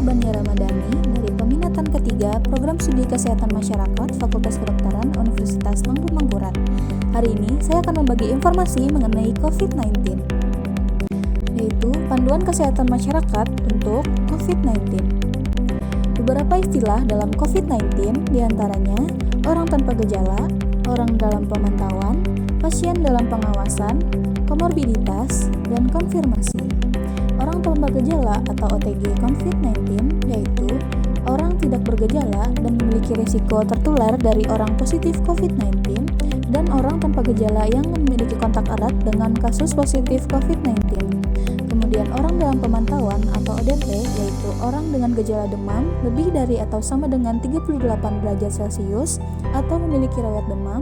Bania Ramadhani dari peminatan ketiga Program Studi Kesehatan Masyarakat Fakultas Kedokteran Universitas Mangku Mangkurat. Hari ini saya akan membagi informasi mengenai COVID-19, yaitu panduan kesehatan masyarakat untuk COVID-19. Beberapa istilah dalam COVID-19 diantaranya orang tanpa gejala, orang dalam pemantauan, pasien dalam pengawasan, komorbiditas, dan konfirmasi. Orang tanpa gejala atau OTG COVID-19 yaitu orang tidak bergejala dan memiliki risiko tertular dari orang positif COVID-19 dan orang tanpa gejala yang memiliki kontak erat dengan kasus positif COVID-19. Kemudian orang dalam pemantauan atau ODP yaitu orang dengan gejala demam lebih dari atau sama dengan 38 derajat Celcius atau memiliki riwayat demam,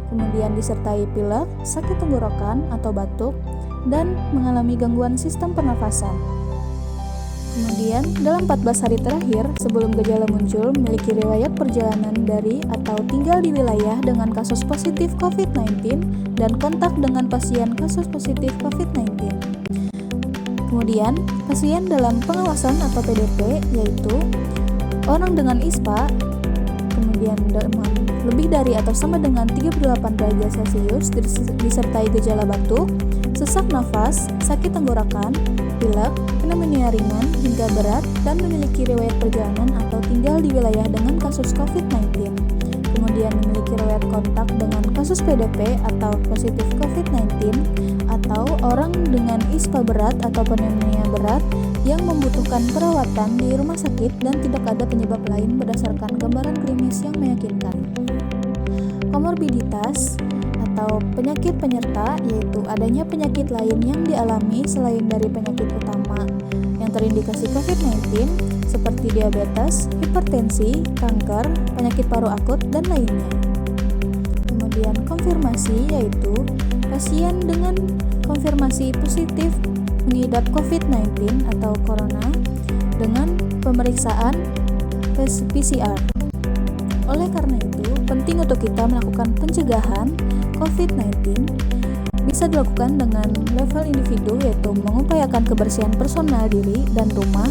kemudian disertai pilek, sakit tenggorokan atau batuk, dan mengalami gangguan sistem pernafasan. Kemudian, dalam 14 hari terakhir sebelum gejala muncul memiliki riwayat perjalanan dari atau tinggal di wilayah dengan kasus positif COVID-19 dan kontak dengan pasien kasus positif COVID-19. Kemudian, pasien dalam pengawasan atau PDP yaitu orang dengan ISPA, kemudian demam lebih dari atau sama dengan 38 derajat Celcius disertai gejala batuk, sesak nafas, sakit tenggorokan, pilek, pneumonia ringan hingga berat, dan memiliki riwayat perjalanan atau tinggal di wilayah dengan kasus COVID-19. Kemudian memiliki riwayat kontak dengan kasus PDP atau positif COVID-19 atau orang dengan ISPA berat atau pneumonia berat yang membutuhkan perawatan di rumah sakit dan tidak ada penyebab lain berdasarkan gambaran klinis yang meyakinkan. Komorbiditas atau penyakit penyerta yaitu adanya penyakit lain yang dialami selain dari penyakit utama yang terindikasi COVID-19 seperti diabetes, hipertensi, kanker, penyakit paru akut, dan lainnya. Kemudian konfirmasi yaitu pasien dengan konfirmasi positif mengidap COVID-19 atau corona dengan pemeriksaan PCR. Oleh karena itu, penting untuk kita melakukan pencegahan COVID-19 bisa dilakukan dengan level individu yaitu mengupayakan kebersihan personal diri dan rumah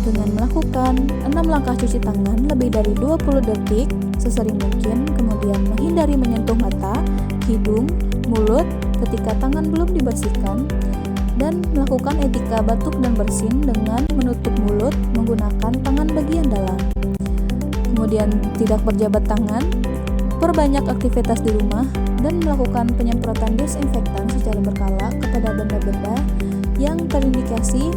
dengan melakukan 6 langkah cuci tangan lebih dari 20 detik sesering mungkin, kemudian menghindari menyentuh mata, hidung, mulut ketika tangan belum dibersihkan, dan melakukan etika batuk dan bersin dengan menutup mulut menggunakan tangan bagian dalam. Kemudian tidak berjabat tangan, perbanyak aktivitas di rumah, dan melakukan penyemprotan desinfektan secara berkala kepada benda-benda yang terindikasi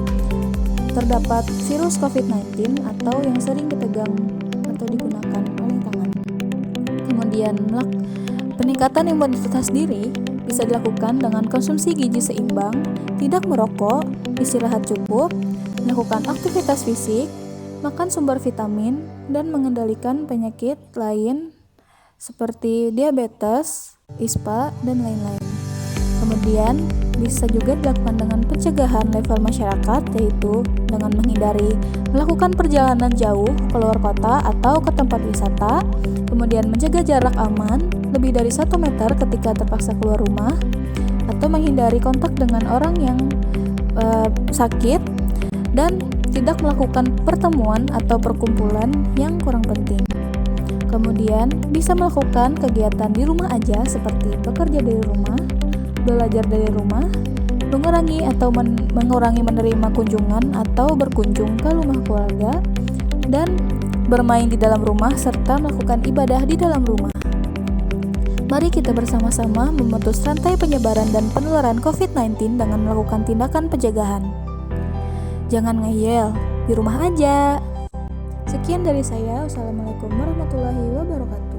terdapat virus COVID-19 atau yang sering dipegang atau digunakan oleh tangan. Kemudian peningkatan imunitas diri bisa dilakukan dengan konsumsi gizi seimbang, tidak merokok, istirahat cukup, melakukan aktivitas fisik, makan sumber vitamin, dan mengendalikan penyakit lain seperti diabetes, ISPA, dan lain-lain. Kemudian bisa juga dilakukan dengan pencegahan level masyarakat yaitu dengan menghindari melakukan perjalanan jauh keluar kota atau ke tempat wisata, kemudian menjaga jarak aman lebih dari 1 meter ketika terpaksa keluar rumah, atau menghindari kontak dengan orang yang sakit, dan tidak melakukan pertemuan atau perkumpulan yang kurang penting. Kemudian bisa melakukan kegiatan di rumah aja seperti bekerja dari rumah, belajar dari rumah, mengurangi menerima kunjungan atau berkunjung ke rumah keluarga, dan bermain di dalam rumah serta melakukan ibadah di dalam rumah. Mari kita bersama-sama memutus rantai penyebaran dan penularan COVID-19 dengan melakukan tindakan pencegahan. Jangan ngeyel, di rumah aja. Sekian dari saya. Wassalamualaikum warahmatullahi wabarakatuh.